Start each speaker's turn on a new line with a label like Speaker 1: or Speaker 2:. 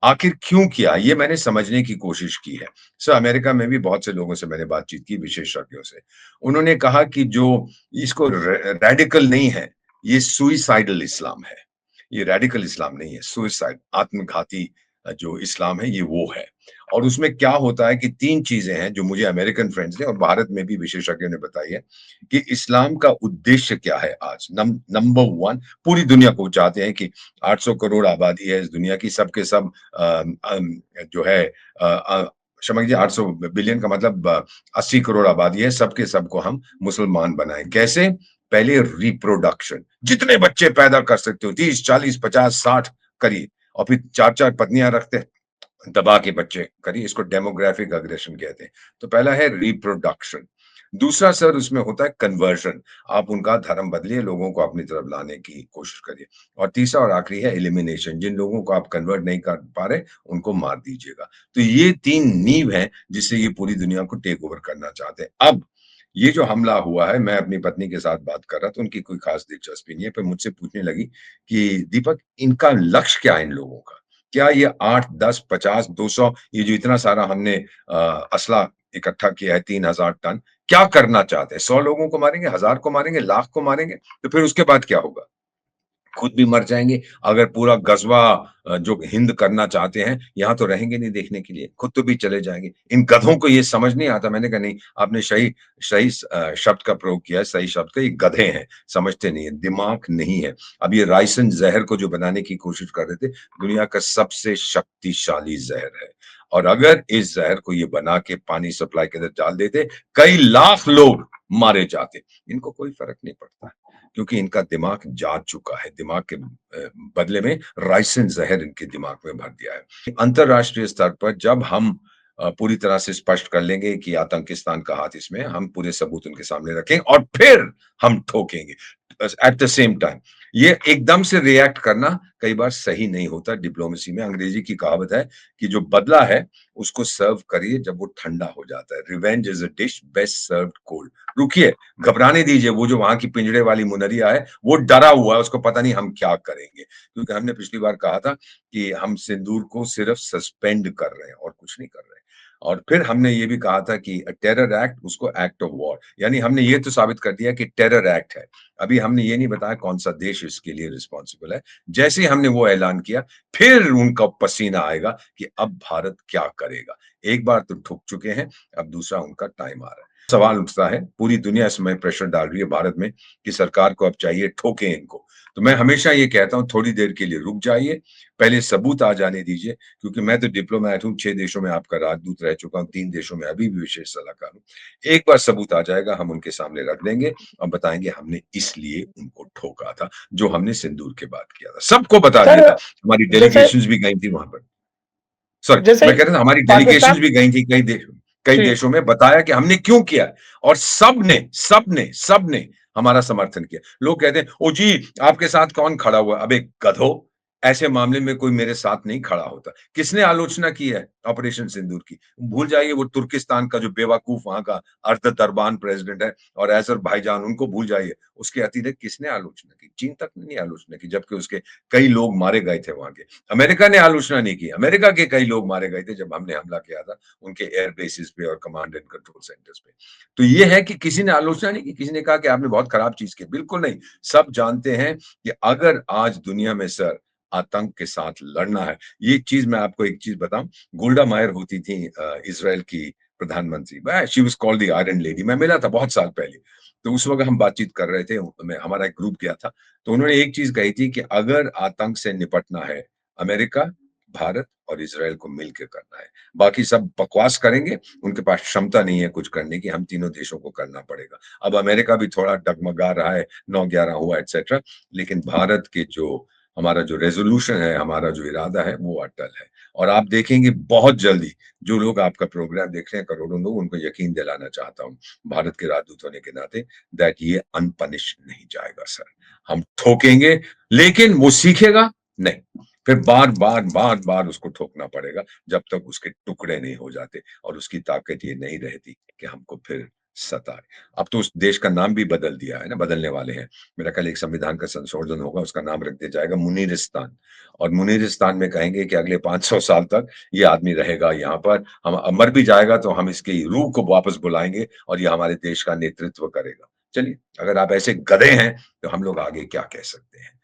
Speaker 1: आखिर क्यों किया? ये मैंने समझने की कोशिश की है। सर अमेरिका में भी बहुत से लोगों से मैंने बातचीत की विशेषज्ञों से। उन्होंने कहा कि जो इसको रेडिकल नहीं है, ये सुइसाइडल इस्लाम है। ये रेडिकल इस्लाम नहीं है, सुइसाइड आत्मघाती जो इस्लाम है ये वो है। और उसमें क्या होता है कि 3 चीज़ें हैं जो मुझे अमेरिकन फ्रेंड्स ने और भारत में भी विशेषज्ञों ने बताई है कि इस्लाम का उद्देश्य क्या है आज? नंबर 1 पूरी दुनिया को चाहते हैं कि 800 करोड़ आबादी है इस दुनिया की, सब के सब जो है क्षमा कीजिए 800 बिलियन का मतलब 80 करोड़ आबादी है, सबके सबको हम मुसलमान बनाएँ। कैसे? पहले रिप्रोडक्शन, जितने बच्चे पैदा कर सकते हो 30, 40, 50, 60 करिए और फिर 4-4 पत्नियाँ रखते दबा के बच्चे करिए, इसको डेमोग्राफिक अग्रेशन कहते हैं। तो पहला है रिप्रोडक्शन। दूसरा सर उसमें होता है कन्वर्जन। आप उनका धर्म बदलिए, लोगों को अपनी तरफ लाने की कोशिश करिए। और तीसरा और आखिरी है एलिमिनेशन। जिन लोगों को आप कन्वर्ट नहीं कर पा रहे, उनको मार दीजिएगा। तो ये 3 नींव हैं, जिससे ये पूरी दुनिया को टेक ओवर करना चाहते हैं। अब ये जो हमला हुआ है, मैं अपनी पत्नी के साथ बात कर रहा था, उनकी कोई खास दिलचस्पी नहीं है, पर मुझसे पूछने लगी कि दीपक इनका लक्ष्य क्या है इन लोगों का? क्या ये 8, 10, 50, 200 ये जो इतना सारा हमने असला इकट्ठा किया है 3000 टन, क्या करना चाहते हैं? 100 लोगों को मारेंगे, 1000 को मारेंगे, लाख को मारेंगे? तो फिर उसके बाद क्या होगा? खुद भी मर जाएँगे। अगर पूरा गज़वा जो हिंद करना चाहते हैं, यहाँ तो रहेंगे नहीं देखने के लिए, खुद तो भी चले जाएँगे। इन गधों को ये समझ नहीं आता। मैंने कहा नहीं, आपने सही सही शब्द का प्रयोग किया है, सही शब्द का, ये गधे हैं, समझते नहीं हैं, दिमाग नहीं है। अब ये राइसिन ज़हर को जो बनाने की कोशिश कर रहे थे, दुनिया का सबसे शक्तिशाली ज़हर है। और अगर इस ज़हर को ये बना के पानी सप्लाई के अंदर डाल देते, कई लाख लोग मारे जाते। इनको कोई फ़र्क नहीं पड़ता। क्योंकि इनका दिमाग जाग चुका है, दिमाग के बदले में राइसिन ज़हर इनके दिमाग में भर दिया है। अंतर्राष्ट्रीय स्तर पर जब हम पूरी तरह से स्पष्ट कर लेंगे कि आतंकिस्तान का हाथ इसमें, हम पूरे सबूत उनके सामने रखेंगे और फिर हम ठोकेंगे। एट द सेम टाइम ये एकदम से रिएक्ट करना कई बार सही नहीं होता डिप्लोमेसी में। अंग्रेजी की कहावत है कि जो बदला है, उसको सर्व करिए जब वो ठंडा हो जाता है। Revenge is a dish best served cold. रुकिए, घबराने दीजिए, वो जो वहाँ की पिंजड़े वाली मुनरिया है, वो डरा हुआ है, उसको पता नहीं हम क्या करेंगे। क्योंकि हमने पिछली बार कहा था कि हम सिंदूर को सिर्फ सस्पेंड कर रहे हैं और कुछ नहीं कर रहे हैं। और फिर हमने ये भी कहा था कि टेरर एक्ट उसको एक्ट ऑफ वॉर, यानी हमने ये तो साबित कर दिया कि टेरर एक्ट है। अभी हमने ये नहीं बताया कौन-सा देश इसके लिए रिस्पॉन्सिबल है। जैसे ही हमने वो ऐलान किया, फिर उनका पसीना आएगा कि अब भारत क्या करेगा। एक बार तो ठुक चुके हैं, अब दूसरा उनका टाइम आ रहा है। सवाल उठता है, पूरी दुनिया इस समय प्रेशर डाल रही है भारत में कि सरकार को अब चाहिए ठोकें इनको। तो मैं हमेशा ये कहता हूँ थोड़ी देर के लिए रुक जाइए, पहले सबूत आ जाने दीजिए क्योंकि मैं तो डिप्लोमैट हूँ, 6 देशों में आपका राजदूत रह चुका हूँ, 3 देशों में अभी भी विशेष सलाहकार हूँ। एक बार सबूत आ जाएगा, हम उनके सामने रख देंगे और बताएँगे हमने इसलिए उनको ठोका था, जो हमने सिंदूर के बाद किया था। सबको बता
Speaker 2: सर
Speaker 1: दिया था, हमारी
Speaker 2: जैसे
Speaker 1: डेलीगेशंस भी गई थी वहाँ पर। सॉरी,
Speaker 2: जैसे
Speaker 1: मैं कह रहा था हमारी डेलीगेशंस
Speaker 2: पाकिस्तान
Speaker 1: भी गई थी कई
Speaker 2: जी
Speaker 1: देशों में बताया कि हमने क्यों किया है और सबने हमारा समर्थन किया। लोग कहते हैं, "ओह जी, आपके साथ कौन खड़ा हुआ है?" अबे गधों! ऐसे मामले में कोई मेरे साथ नहीं खड़ा होता। किसने आलोचना की है ऑपरेशन सिंदूर की? भूल जाइए वो तुर्किस्तान का जो बेवकूफ वहाँ का अर्ध दरबान प्रेसिडेंट है और अज़रबैजान उनको भूल जाइए। उसके अतिरिक्त किसने आलोचना की? चीन तक ने नहीं आलोचना की, जबकि उसके कई लोग मारे गए थे वहाँ के। अमेरिका ने आलोचना नहीं की। अमेरिका के कई लोग मारे गए थे जब हमने हमला किया था उनके एयर बेसेस पे और कमांड एंड कंट्रोल सेंटर्स पे। तो ये है कि किसी ने आलोचना नहीं की, किसी ने कहा कि आपने बहुत खराब चीज़ की। बिल्कुल नहीं, सब जानते हैं कि अगर आज दुनिया में सर आतंक के साथ लड़ना है, ये चीज़ मैं आपको एक चीज़ बताऊँ, गोल्डा मायर होती थी इज़राइल की प्रधानमंत्री। वह she was called the iron lady. मैं मिला था बहुत साल पहले। तो उस वक़्त हम बातचीत कर रहे थे, मैं हमारा एक ग्रुप गया था। तो उन्होंने एक चीज़ कही थी कि अगर आतंक से निपटना है अमेरिका, भारत और इज़राइल को मिलके करना है। बाकी सब बकवास करेंगे, उनके पास क्षमता नहीं है कुछ करने की, हम तीनों देशों को करना पड़ेगा। अब अमेरिका भी थोड़ा डगमगा रहा है, 9/11 हुआ एटसेट्रा, लेकिन भारत के जो हमारा जो रेज़ोल्यूशन है, हमारा जो इरादा है, वो अटल है। और आप देखेंगे बहुत जल्दी, जो लोग आपका प्रोग्राम देख रहे हैं, करोड़ों लोग, उनको यकीन दिलाना चाहता हूँ, भारत के राजदूत होने के नाते, दैट ये अनपनिश्ड नहीं जाएगा सर। हम ठोकेंगे, लेकिन वो सीखेगा? नहीं। फिर बार-बार उसको ठोकना पड़ेगा, जब तक उसके टुकड़े नहीं हो जाते और उसकी ताकत ये नहीं रहती कि हमको फिर सताए। अब तो उस देश का नाम भी बदल दिया है ना, बदलने वाले हैं। मेरा ख़्याल है एक संविधान का संशोधन होगा, उसका नाम रख दिया जाएगा मुनीरिस्तान और मुनीरिस्तान में कहेंगे कि अगले 500 साल तक ये आदमी रहेगा यहाँ पर, हम मर भी जाएगा तो हम इसकी रूह को वापस बुलाएँगे और ये हमारे देश का नेतृत्व करेगा। चलिए, अगर आप ऐसे गधे हैं, तो हम लोग आगे क्या कह सकते हैं?